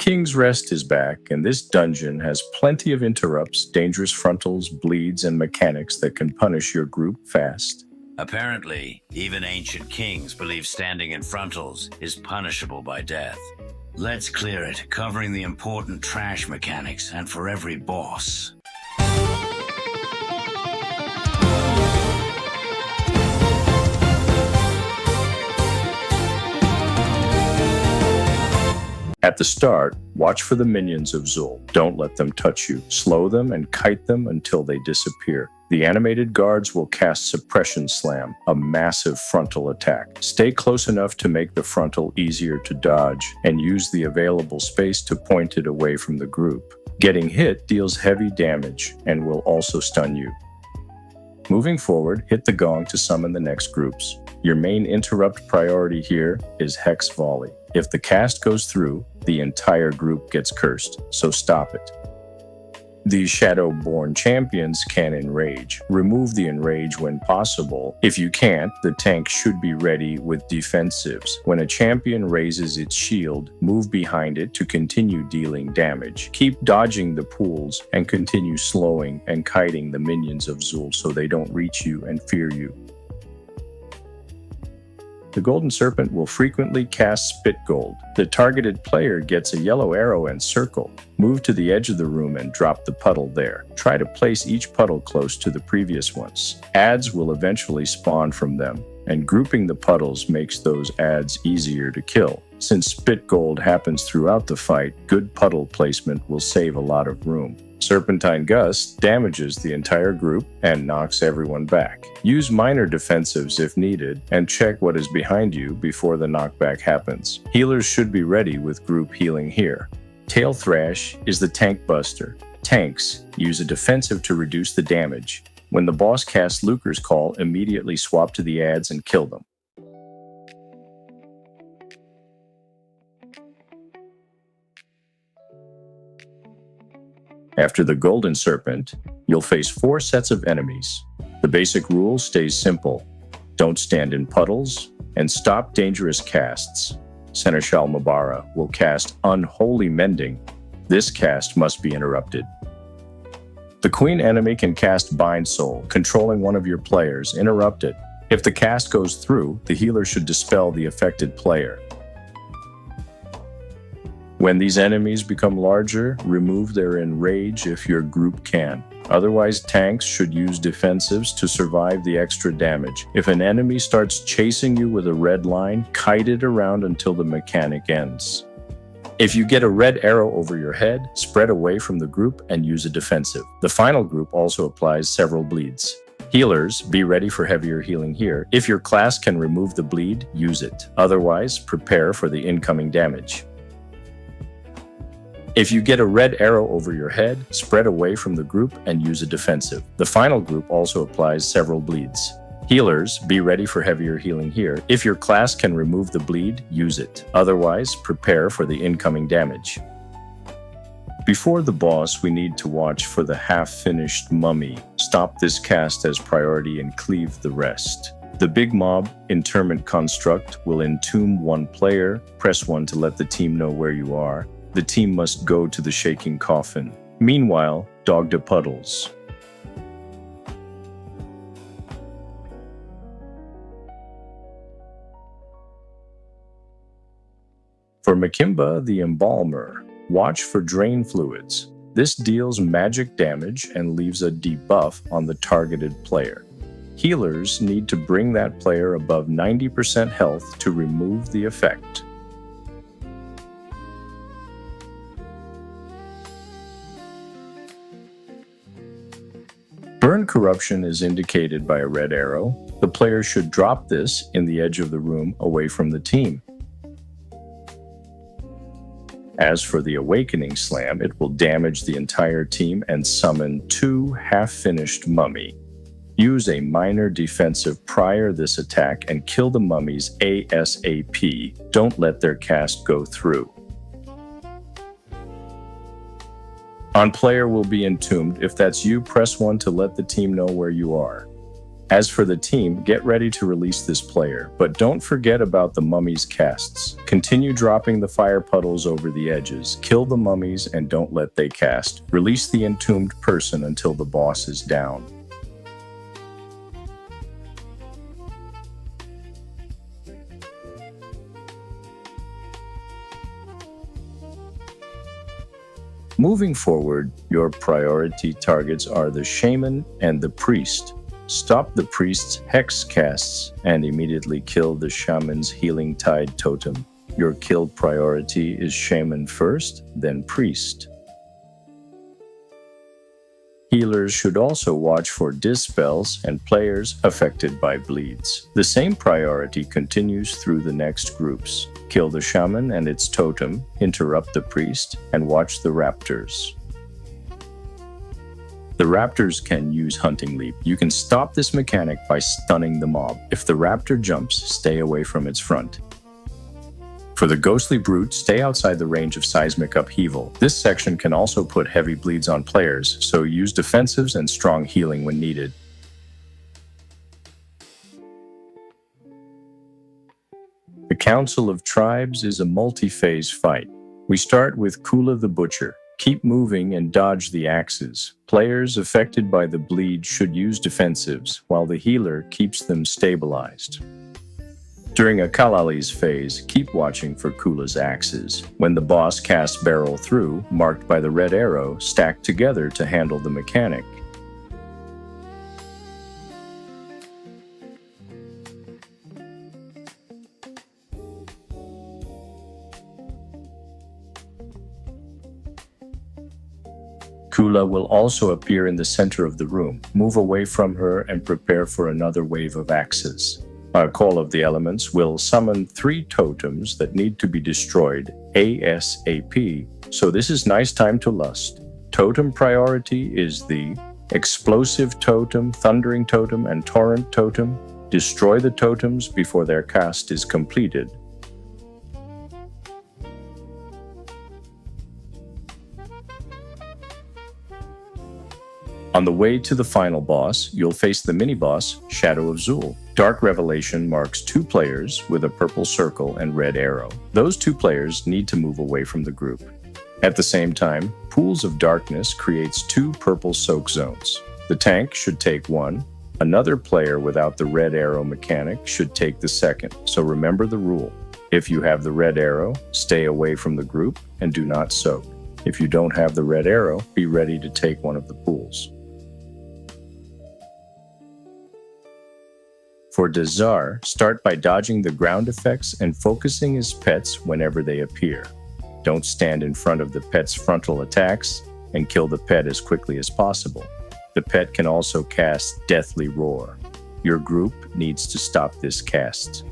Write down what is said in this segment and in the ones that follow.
King's Rest is back, and this dungeon has plenty of interrupts, dangerous frontals, bleeds, and mechanics that can punish your group fast. Apparently, even ancient kings believe standing in frontals is punishable by death. Let's clear it, covering the important trash mechanics and for every boss. At the start, watch for the minions of Zul. Don't let them touch you. Slow them and kite them until they disappear. The animated guards will cast Suppression Slam, a massive frontal attack. Stay close enough to make the frontal easier to dodge, and use the available space to point it away from the group. Getting hit deals heavy damage and will also stun you. Moving forward, hit the gong to summon the next groups. Your main interrupt priority here is Hex Volley. If the cast goes through, the entire group gets cursed, so stop it. These Shadowborn champions can enrage. Remove the enrage when possible. If you can't, the tank should be ready with defensives. When a champion raises its shield, move behind it to continue dealing damage. Keep dodging the pools and continue slowing and kiting the minions of Zul so they don't reach you and fear you. The Golden Serpent will frequently cast Spit Gold. The targeted player gets a yellow arrow and circle. Move to the edge of the room and drop the puddle there. Try to place each puddle close to the previous ones. Adds will eventually spawn from them, and grouping the puddles makes those adds easier to kill. Since Spit Gold happens throughout the fight, good puddle placement will save a lot of room. Serpentine Gust damages the entire group and knocks everyone back. Use minor defensives if needed, and check what is behind you before the knockback happens. Healers should be ready with group healing here. Tail Thrash is the tank buster. Tanks use a defensive to reduce the damage. When the boss casts Lucre's Call, immediately swap to the adds and kill them. After the Golden Serpent, you'll face 4 sets of enemies. The basic rule stays simple. Don't stand in puddles, and stop dangerous casts. Seneschal Mabara will cast Unholy Mending. This cast must be interrupted. The Queen enemy can cast Bind Soul, controlling one of your players. Interrupt it. If the cast goes through, the healer should dispel the affected player. When these enemies become larger, remove their enrage if your group can. Otherwise, tanks should use defensives to survive the extra damage. If an enemy starts chasing you with a red line, kite it around until the mechanic ends. If you get a red arrow over your head, spread away from the group and use a defensive. The final group also applies several bleeds. Healers, be ready for heavier healing here. If your class can remove the bleed, use it. Otherwise, prepare for the incoming damage. If you get a red arrow over your head, spread away from the group and use a defensive. The final group also applies several bleeds. Healers, be ready for heavier healing here. If your class can remove the bleed, use it. Otherwise, prepare for the incoming damage. Before the boss, we need to watch for the half-finished mummy. Stop this cast as priority and cleave the rest. The big mob interment construct will entomb one player. Press 1 to let the team know where you are. The team must go to the shaking coffin. Meanwhile, dog to puddles. For Mchimba the Embalmer, watch for drain fluids. This deals magic damage and leaves a debuff on the targeted player. Healers need to bring that player above 90% health to remove the effect. Burn Corruption is indicated by a red arrow. The player should drop this in the edge of the room away from the team. As for the Awakening Slam, it will damage the entire team and summon 2 half-finished mummy. Use a minor defensive prior this attack and kill the mummies ASAP. Don't let their cast go through. On player will be entombed. If that's you, press 1 to let the team know where you are. As for the team, get ready to release this player, but don't forget about the mummy's casts. Continue dropping the fire puddles over the edges, kill the mummies, and don't let they cast. Release the entombed person until the boss is down. Moving forward, your priority targets are the shaman and the priest. Stop the priest's hex casts and immediately kill the shaman's healing tide totem. Your kill priority is shaman first, then priest. Healers should also watch for dispels and players affected by bleeds. The same priority continues through the next groups. Kill the shaman and its totem, interrupt the priest, and watch the raptors. The raptors can use Hunting Leap. You can stop this mechanic by stunning the mob. If the raptor jumps, stay away from its front. For the Ghostly Brute, stay outside the range of seismic upheaval. This section can also put heavy bleeds on players, so use defensives and strong healing when needed. The Council of Tribes is a multi-phase fight. We start with Kula the Butcher. Keep moving and dodge the axes. Players affected by the bleed should use defensives, while the healer keeps them stabilized. During a Kalali's phase, keep watching for Kula's axes. When the boss casts Barrel Through, marked by the red arrow, stack together to handle the mechanic. Kula will also appear in the center of the room. Move away from her and prepare for another wave of axes. A Call of the Elements will summon 3 totems that need to be destroyed ASAP, so this is nice time to lust. Totem priority is the Explosive Totem, Thundering Totem, and Torrent Totem. Destroy the totems before their cast is completed. On the way to the final boss, you'll face the mini-boss, Shadow of Zul. Dark Revelation marks 2 players with a purple circle and red arrow. Those 2 players need to move away from the group. At the same time, Pools of Darkness creates 2 purple soak zones. The tank should take 1. Another player without the red arrow mechanic should take the second, so remember the rule. If you have the red arrow, stay away from the group and do not soak. If you don't have the red arrow, be ready to take one of the pools. For Dazar, start by dodging the ground effects and focusing his pets whenever they appear. Don't stand in front of the pet's frontal attacks and kill the pet as quickly as possible. The pet can also cast Deathly Roar. Your group needs to stop this cast.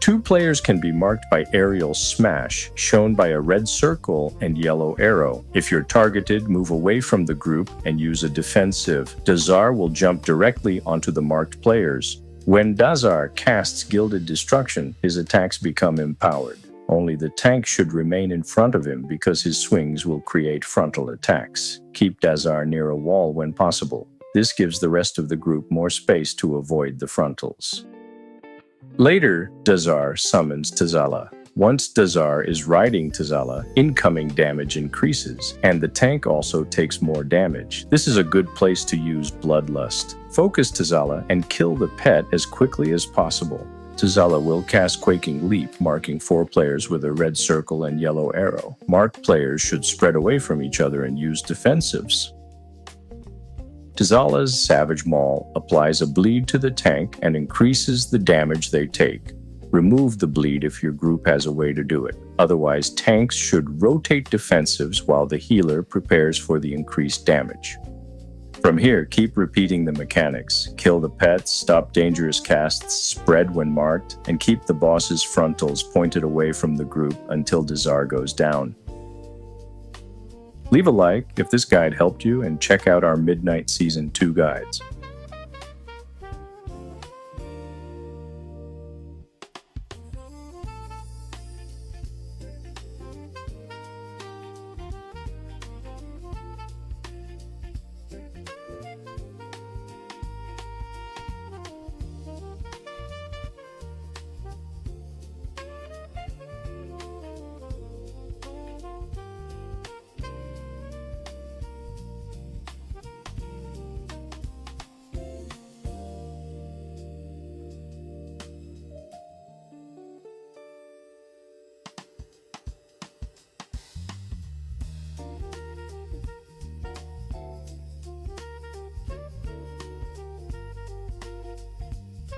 2 players can be marked by aerial smash, shown by a red circle and yellow arrow. If you're targeted, move away from the group and use a defensive. Dazar will jump directly onto the marked players. When Dazar casts Gilded Destruction, his attacks become empowered. Only the tank should remain in front of him because his swings will create frontal attacks. Keep Dazar near a wall when possible. This gives the rest of the group more space to avoid the frontals. Later, Dazar summons Tazala. Once Dazar is riding Tazala, incoming damage increases, and the tank also takes more damage. This is a good place to use Bloodlust. Focus Tazala and kill the pet as quickly as possible. Tazala will cast Quaking Leap, marking 4 players with a red circle and yellow arrow. Marked players should spread away from each other and use defensives. Tazala's Savage Maul applies a bleed to the tank and increases the damage they take. Remove the bleed if your group has a way to do it. Otherwise, tanks should rotate defensives while the healer prepares for the increased damage. From here, keep repeating the mechanics. Kill the pets, stop dangerous casts, spread when marked, and keep the boss's frontals pointed away from the group until Dazar goes down. Leave a like if this guide helped you and check out our Midnight Season 2 guides.